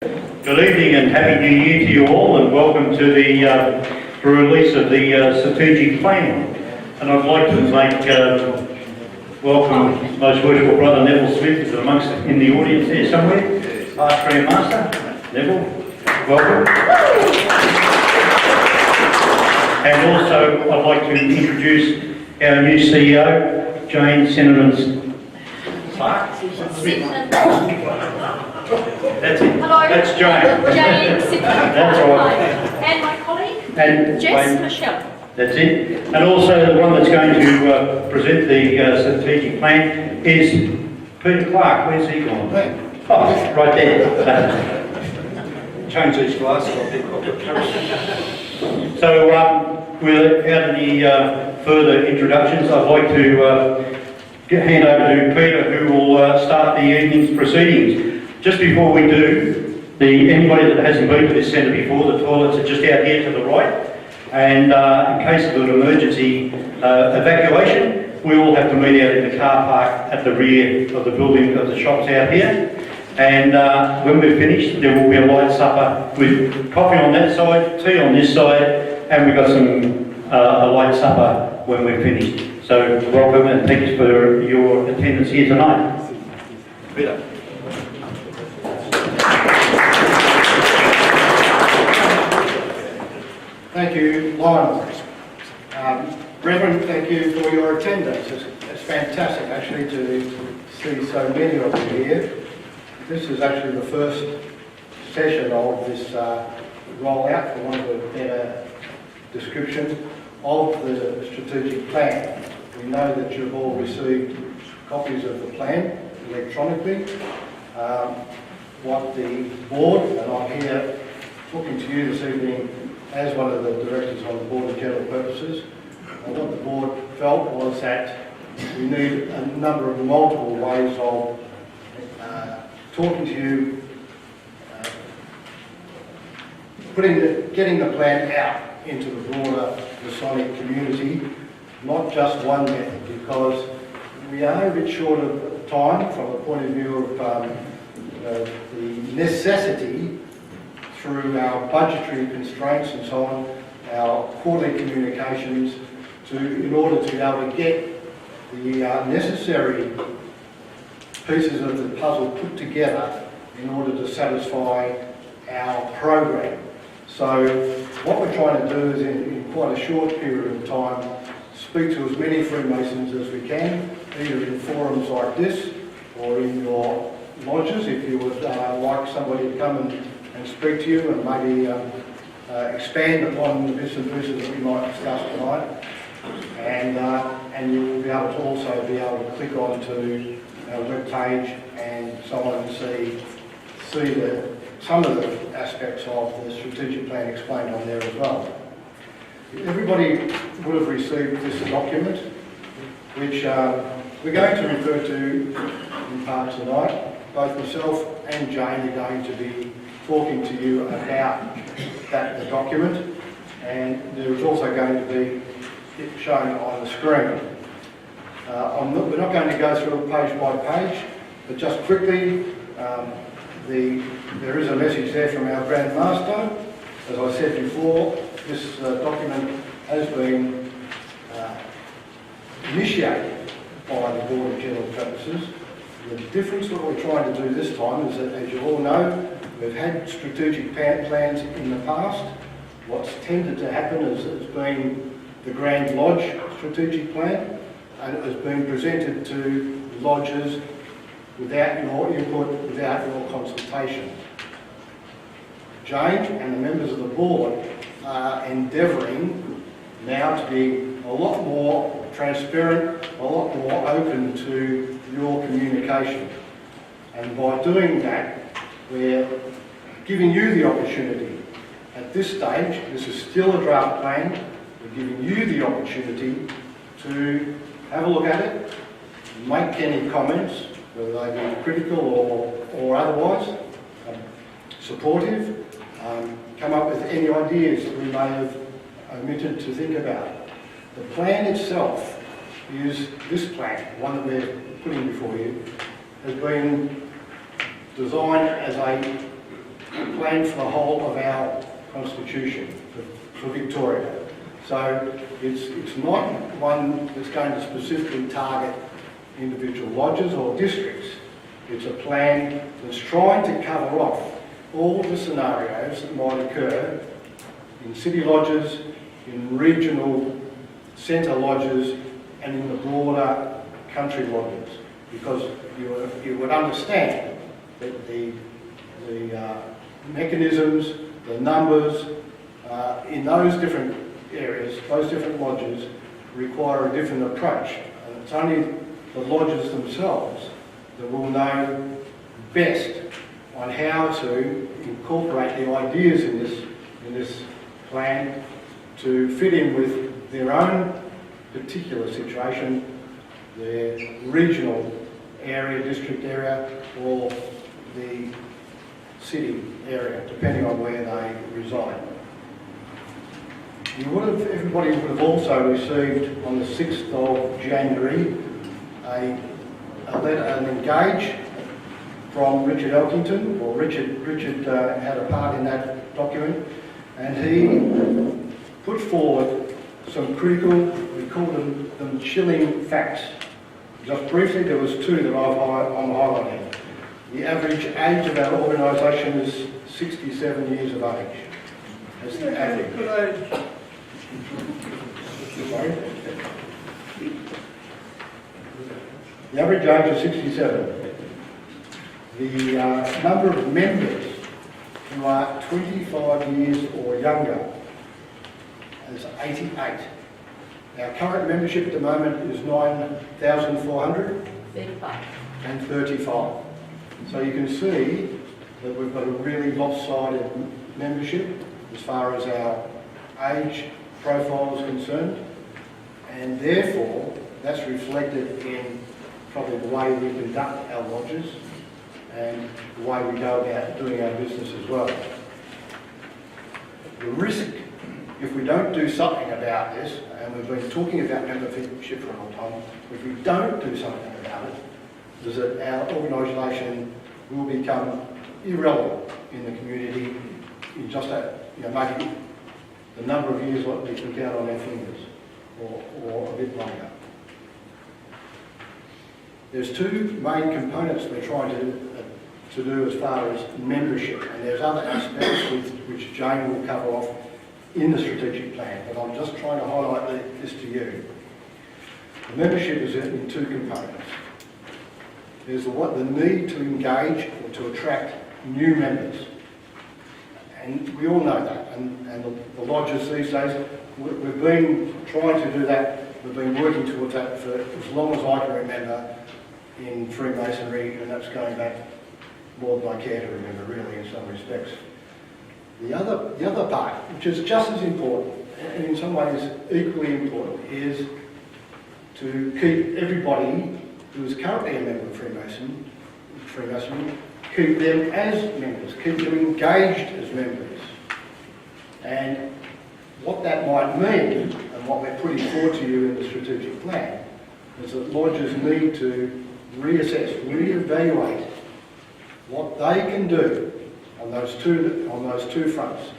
Good evening and Happy New Year to you all, and welcome to the release of the strategic plan. And I'd like to welcome Most Worshipful Brother Neville Smith, who's amongst in the audience there somewhere. Past Grand Master, Neville, welcome. And also I'd like to introduce our new CEO, Jane Cinnamons. That's it. Hello. That's Jane. Jane Sibley. That's right. And my colleague, And Jess Michelle. That's it. And also the one that's going to present the strategic plan is Peter Clark. Where's he gone? Oh, right there. Change these glasses. So without any further introductions, I'd like to hand over to Peter, who will start the evening's proceedings. Just before we do, anybody that hasn't been to this centre before, the toilets are just out here to the right. And in case of an emergency evacuation, we all have to meet out in the car park at the rear of the building of the shops out here. And when we're finished, there will be a light supper with coffee on that side, tea on this side, and we've got a light supper when we're finished. So welcome and thank you for your attendance here tonight. Peter. Thank you, Lionel. Reverend, thank you for your attendance. It's fantastic actually to see so many of you here. This is actually the first session of this rollout, for want of a better description, of the strategic plan. We know that you've all received copies of the plan electronically. What the board, and I'm here talking to you this evening as one of the directors on the Board of General Purposes, and what the board felt was that we need a number of multiple ways of talking to you, getting the plan out into the broader Masonic community, not just one method, because we are a bit short of time from the point of view of the necessity through our budgetary constraints and so on, our quarterly communications, in order to be able to get the necessary pieces of the puzzle put together in order to satisfy our program. So what we're trying to do is in quite a short period of time, speak to as many Freemasons as we can, either in forums like this or in your lodges, if you would like somebody to come and speak to you and maybe expand upon the bits and pieces that we might discuss tonight. And you will be able to also click onto our webpage and so on and see some of the aspects of the strategic plan explained on there as well. Everybody would have received this document, which we're going to refer to in part tonight. Both myself and Jane are going to be talking to you about the document, and there is also going to be it shown on the screen. We're not going to go through it page by page, but just quickly, there is a message there from our Grand Master. As I said before, this document has been initiated by the Board of General Purposes. The difference that we're trying to do this time is that, as you all know, we've had strategic plans in the past. What's tended to happen has been the Grand Lodge strategic plan, and it has been presented to lodges without your input, without your consultation. Jane and the members of the board are endeavouring now to be a lot more transparent, a lot more open to your communication. And by doing that, we're giving you the opportunity. At this stage, this is still a draft plan, we're giving you the opportunity to have a look at it, make any comments, whether they be critical or otherwise, supportive, come up with any ideas that we may have omitted to think about. The plan itself is, this plan, one that we're putting before you, has been designed as a plan for the whole of our constitution for Victoria. So it's not one that's going to specifically target individual lodges or districts. It's a plan that's trying to cover off all the scenarios that might occur in city lodges, in regional centre lodges, and in the broader country lodges. Because you would understand that the mechanisms, the numbers in those different areas, those different lodges, require a different approach. And it's only the lodges themselves that will know best on how to incorporate the ideas in this plan to fit in with their own particular situation, their regional area, district area, or the city area, depending on where they reside. Everybody would have also received on the 6th of January a letter, an engage from Richard Elkington, or Richard had a part in that document, and he put forward some critical, we call them chilling facts. Just briefly, there was two that I'm highlighting. The average age of our organisation is 67 years of age. That's the average. Sorry? The average age is 67. The number of members who are 25 years or younger is 88. Our current membership at the moment is 9,400 and 35. So you can see that we've got a really lopsided membership as far as our age profile is concerned, and therefore that's reflected in probably the way we conduct our lodges and the way we go about doing our business as well. The risk, if we don't do something about this, and we've been talking about membership for a long time, if we don't do something about it, is that our organisation will become irrelevant in the community in just maybe the number of years that we can count on our fingers, or a bit longer. There's two main components we're trying to do as far as membership, and there's other aspects which Jane will cover off in the strategic plan, but I'm just trying to highlight this to you. The membership is in two components. There's the need to engage or to attract new members, and we all know that, and the lodges these days, we've been trying to do that, we've been working towards that for as long as I can remember in Freemasonry, and that's going back more than I care to remember really in some respects. The other part, which is just as important, and in some ways equally important, is to keep everybody who is currently a member of Freemasonry, keep them as members, keep them engaged as members. And what that might mean, and what we're putting forward to you in the strategic plan, is that lodges need to reassess, reevaluate what they can do on those two fronts.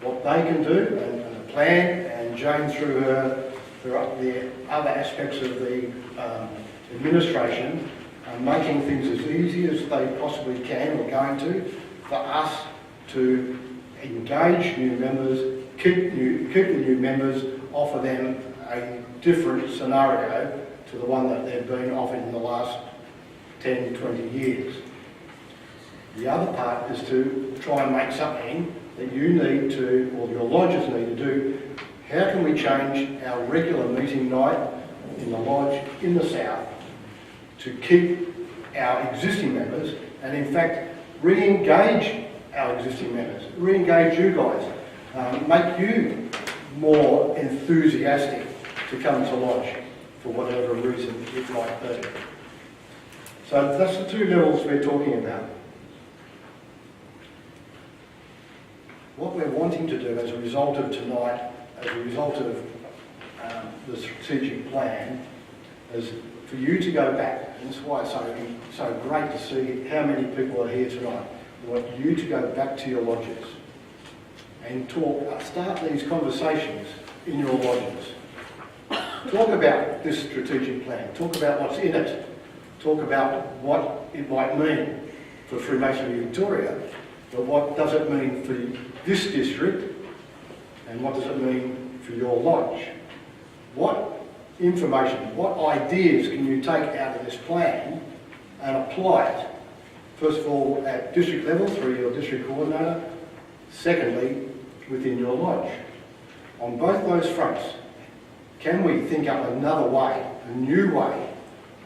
What they can do, and the plan, and Jane through the other aspects of the administration, are making things as easy as they possibly can, or going to, for us to engage new members, keep the new members, offer them a different scenario to the one that they've been offered in the last 10, 20 years. The other part is to try and make something that you need to, or your lodges need to do. How can we change our regular meeting night in the lodge in the south to keep our existing members, and in fact re-engage our existing members, re-engage you guys, make you more enthusiastic to come to lodge for whatever reason it might be. So that's the two levels we're talking about. What we're wanting to do as a result of tonight, as a result of the strategic plan, is for you to go back, and that's why it's so great to see how many people are here tonight. I want you to go back to your lodges and start these conversations in your lodges. Talk about this strategic plan, talk about what's in it, talk about what it might mean for Freemasonry Victoria, but what does it mean for this district and what does it mean for your lodge? What information, what ideas can you take out of this plan and apply it? First of all, at district level through your district coordinator. Secondly, within your lodge. On both those fronts, can we think up another way, a new way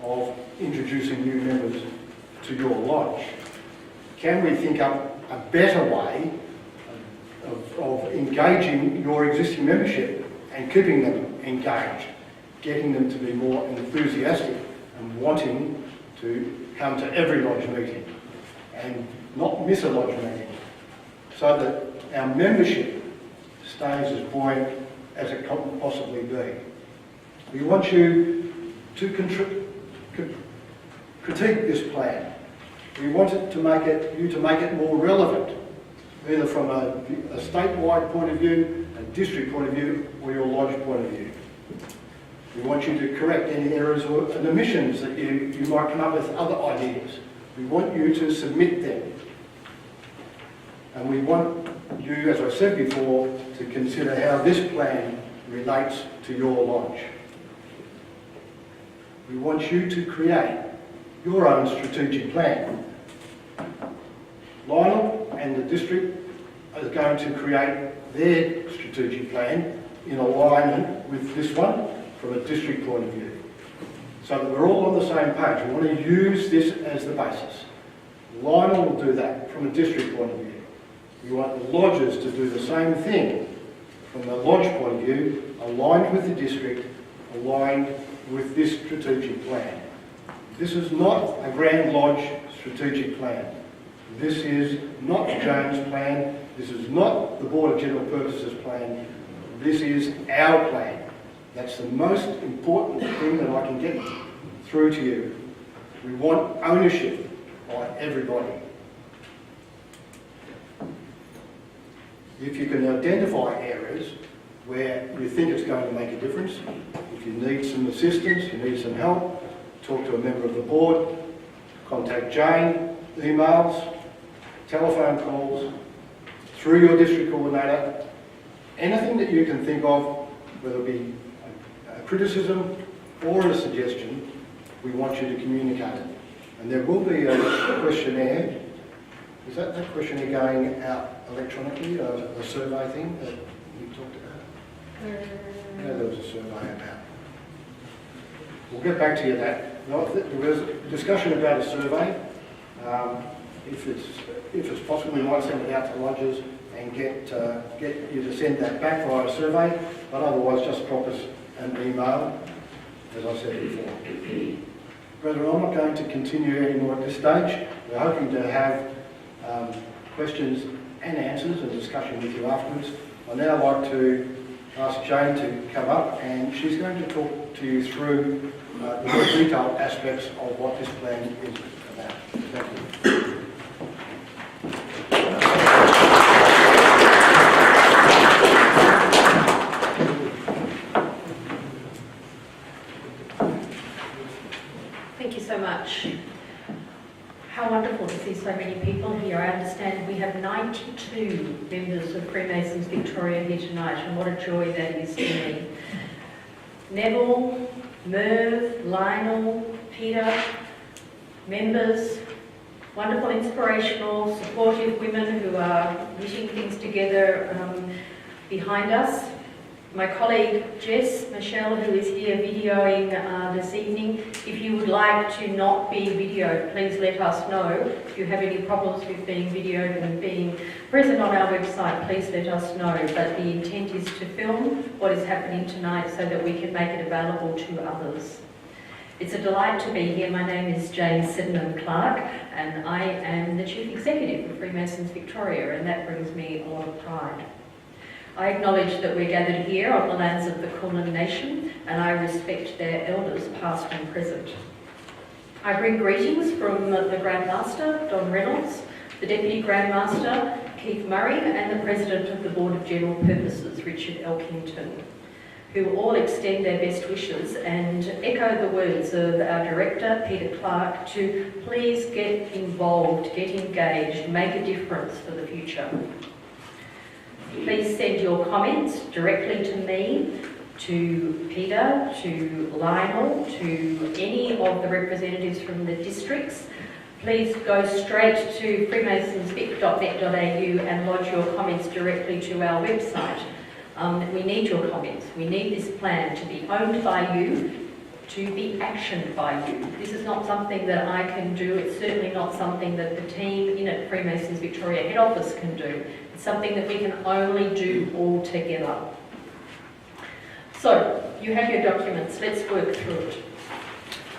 of introducing new members to your lodge? Can we think up a better way of engaging your existing membership and keeping them engaged, getting them to be more enthusiastic and wanting to come to every lodge meeting and not miss a lodge meeting, so that our membership stays as buoyant as it can possibly be. We want you to critique this plan. We want it to make it more relevant, either from a statewide point of view, a district point of view, or your lodge point of view. We want you to correct any errors and omissions that you might come up with other ideas. We want you to submit them. And we want you, as I said before, to consider how this plan relates to your lodge. We want you to create your own strategic plan. Lionel and the district are going to create their strategic plan in alignment with this one from a district point of view, so that we're all on the same page. We want to use this as the basis. Lionel will do that from a district point of view. We want the lodges to do the same thing from the lodge point of view, aligned with the district, aligned with this strategic plan. This is not a Grand Lodge strategic plan. This is not James' plan. This is not the Board of General Purposes plan. This is our plan. That's the most important thing that I can get through to you. We want ownership by everybody. If you can identify areas where you think it's going to make a difference, if you need some assistance, you need some help, talk to a member of the board, contact Jane, emails, telephone calls, through your district coordinator, anything that you can think of, whether it be a criticism or a suggestion, we want you to communicate it. And there will be a questionnaire. Is that questionnaire going out electronically, a survey thing that we talked about? Yeah, there was a survey about. We'll get back to you that. There was a discussion about a survey. If it's possible, we might send it out to lodges and get you to send that back via a survey, but otherwise just drop us an email, as I said before. Brethren, I'm not going to continue anymore at this stage. We're hoping to have questions and answers and discussion with you afterwards. I'd now like to ask Jane to come up, and she's going to talk to you through the more detailed aspects of what this plan is about. Thank you. Thank you so much. How wonderful to see so many people here. I understand we have 92 members of Freemasons Victoria here tonight, and what a joy that is to me. Neville, Merv, Lionel, Peter, members, wonderful, inspirational, supportive women who are knitting things together behind us. My colleague Jess Michelle, who is here videoing this evening, if you would like to not be videoed, please let us know. If you have any problems with being videoed and being present on our website, please let us know. But the intent is to film what is happening tonight so that we can make it available to others. It's a delight to be here. My name is Jane Sydenham-Clark, and I am the Chief Executive of Freemasons Victoria, and that brings me a lot of pride. I acknowledge that we're gathered here on the lands of the Kulin Nation, and I respect their elders, past and present. I bring greetings from the Grand Master, Don Reynolds, the Deputy Grand Master, Keith Murray, and the President of the Board of General Purposes, Richard Elkington, who all extend their best wishes and echo the words of our Director, Peter Clark, to please get involved, get engaged, make a difference for the future. Please send your comments directly to me, to Peter, to Lionel, to any of the representatives from the districts. Please go straight to freemasonsvic.net.au and lodge your comments directly to our website. We need your comments. We need this plan to be owned by you, to be actioned by you. This is not something that I can do. It's certainly not something that the team in at Freemasons Victoria head office can do. It's something that we can only do all together. So, you have your documents. Let's work through it.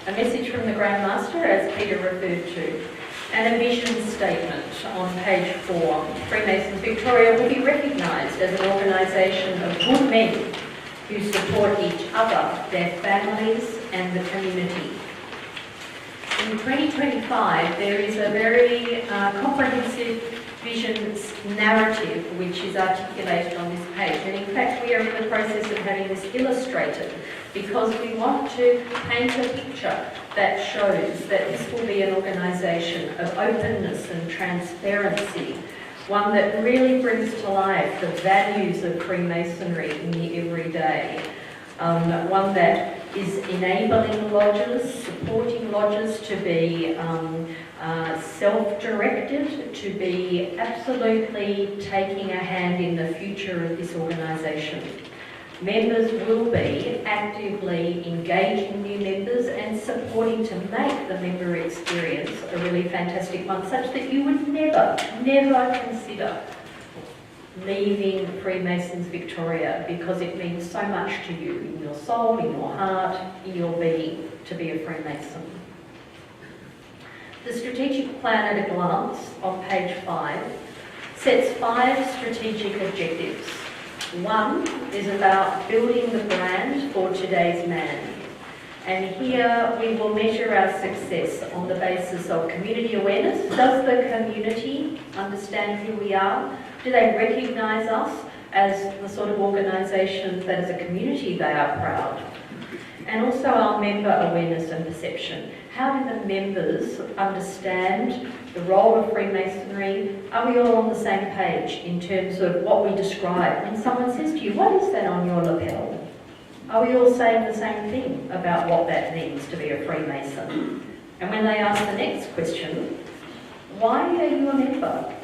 A message from the Grand Master, as Peter referred to, and a vision statement on page 4. Freemasons Victoria will be recognised as an organisation of good men who support each other, their families and the community. In 2025, there is a very comprehensive vision narrative which is articulated on this page, and in fact we are in the process of having this illustrated because we want to paint a picture that shows that this will be an organisation of openness and transparency, one that really brings to life the values of Freemasonry in the everyday, one that is enabling lodges, supporting lodges to be self-directed, to be absolutely taking a hand in the future of this organisation. Members will be actively engaging new members and supporting to make the member experience a really fantastic one, such that you would never consider leaving Freemasons Victoria, because it means so much to you in your soul, in your heart, in your being, to be a Freemason. The strategic plan at a glance on page 5 sets 5 strategic objectives. 1 is about building the brand for today's man. And here we will measure our success on the basis of community awareness. Does the community understand who we are? Do they recognise us as the sort of organisation that as a community they are proud? And also our member awareness and perception. How do the members understand the role of Freemasonry? Are we all on the same page in terms of what we describe? When someone says to you, what is that on your lapel? Are we all saying the same thing about what that means to be a Freemason? And when they ask the next question, why are you a member?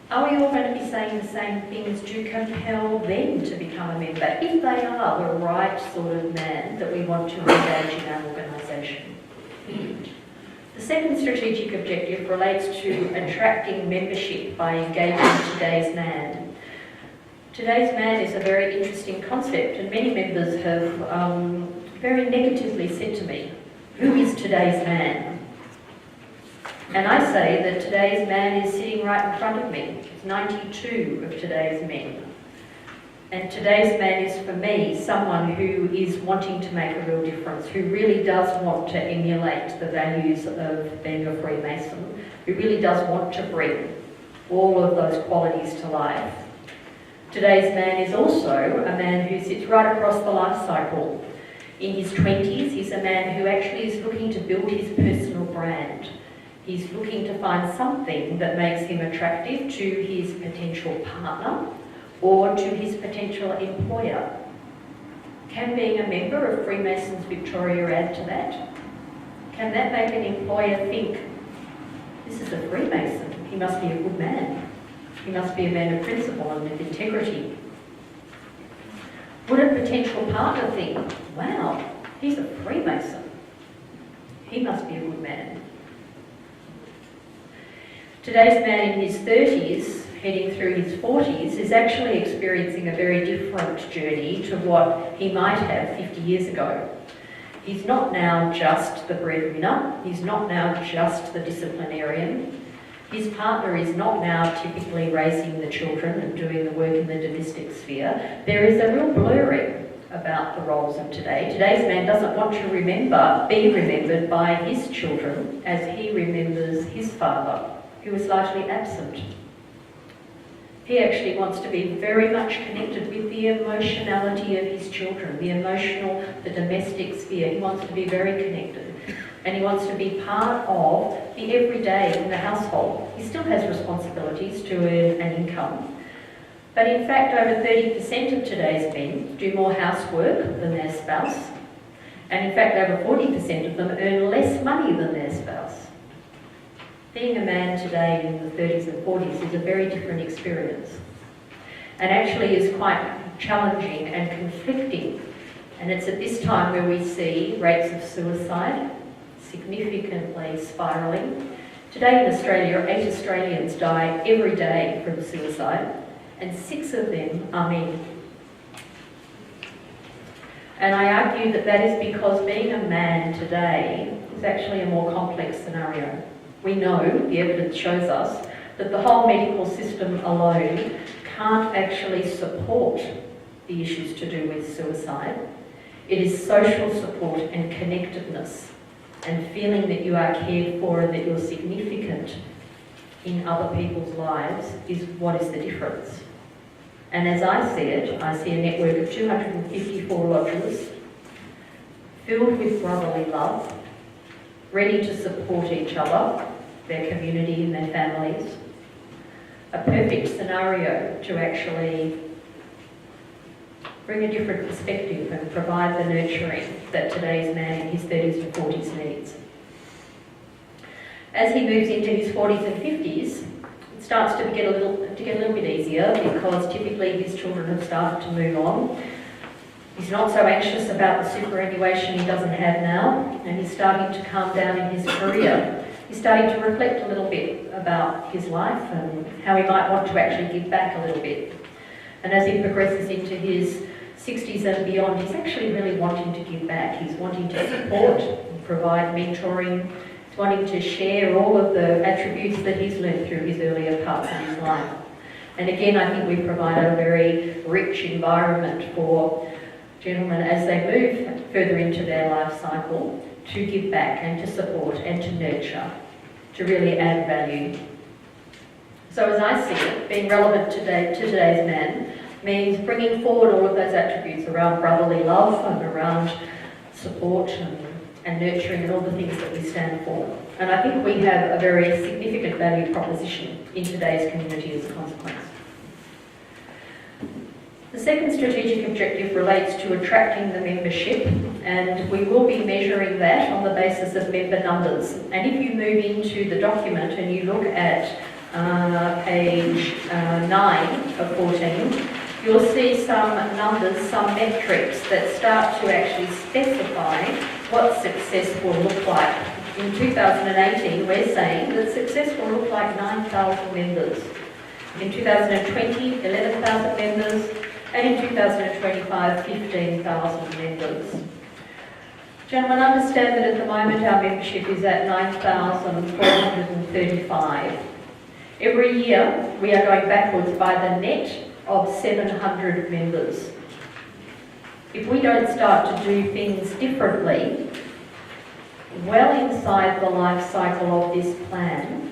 Are we all going to be saying the same things to compel them to become a member, if they are the right sort of man that we want to engage in our organisation? The second strategic objective relates to attracting membership by engaging today's man. Today's man is a very interesting concept, and many members have very negatively said to me, who is today's man? And I say that today's man is sitting right in front of me. It's 92 of today's men. And today's man is, for me, someone who is wanting to make a real difference, who really does want to emulate the values of being a Freemason, who really does want to bring all of those qualities to life. Today's man is also a man who sits right across the life cycle. In his 20s, he's a man who actually is looking to build his personal brand. He's looking to find something that makes him attractive to his potential partner or to his potential employer. Can being a member of Freemasons Victoria add to that? Can that make an employer think, this is a Freemason, he must be a good man. He must be a man of principle and of integrity. Would a potential partner think, wow, he's a Freemason, he must be a good man? Today's man in his 30s, heading through his 40s, is actually experiencing a very different journey to what he might have 50 years ago. He's not now just the breadwinner, he's not now just the disciplinarian. His partner is not now typically raising the children and doing the work in the domestic sphere. There is a real blurring about the roles of today. Today's man doesn't want to be remembered by his children as he remembers his father, who is largely absent. He actually wants to be very much connected with the emotionality of his children, the domestic sphere. He wants to be very connected. And he wants to be part of the everyday in the household. He still has responsibilities to earn an income. But in fact, over 30% of today's men do more housework than their spouse. And in fact, over 40% of them earn less money than their spouse. Being a man today in the 30s and 40s is a very different experience, and actually is quite challenging and conflicting. And it's at this time where we see rates of suicide significantly spiralling. Today in Australia, 8 Australians die every day from suicide, and 6 of them are men. And I argue that that is because being a man today is actually a more complex scenario. We know, the evidence shows us, that the whole medical system alone can't actually support the issues to do with suicide. It is social support and connectedness and feeling that you are cared for and that you're significant in other people's lives is what is the difference. And as I see it, I see a network of 254 lodges filled with brotherly love, ready to support each other, their community and their families. A perfect scenario to actually bring a different perspective and provide the nurturing that today's man in his 30s and 40s needs. As he moves into his 40s and 50s, it starts to get a little bit easier because typically his children have started to move on. He's not so anxious about the superannuation he doesn't have now, and he's starting to calm down in his career. He's starting to reflect a little bit about his life and how he might want to actually give back a little bit. And as he progresses into his 60s and beyond, he's actually really wanting to give back. He's wanting to support and provide mentoring. He's wanting to share all of the attributes that he's learned through his earlier parts of his life. And again, I think we provide a very rich environment for gentlemen as they move further into their life cycle to give back and to support and to nurture, to really add value. So as I see it, being relevant to today's man means bringing forward all of those attributes around brotherly love and around support and nurturing and all the things that we stand for. And I think we have a very significant value proposition in today's community as a consequence. The second strategic objective relates to attracting the membership, and we will be measuring that on the basis of member numbers. And if you move into the document and you look at page 9 of 14, you'll see some numbers, some metrics that start to actually specify what success will look like. In 2018, we're saying that success will look like 9,000 members. In 2020, 11,000 members. And in 2025, 15,000 members. Gentlemen, understand that at the moment our membership is at 9,435. Every year we are going backwards by the net of 700 members. If we don't start to do things differently, well inside the life cycle of this plan,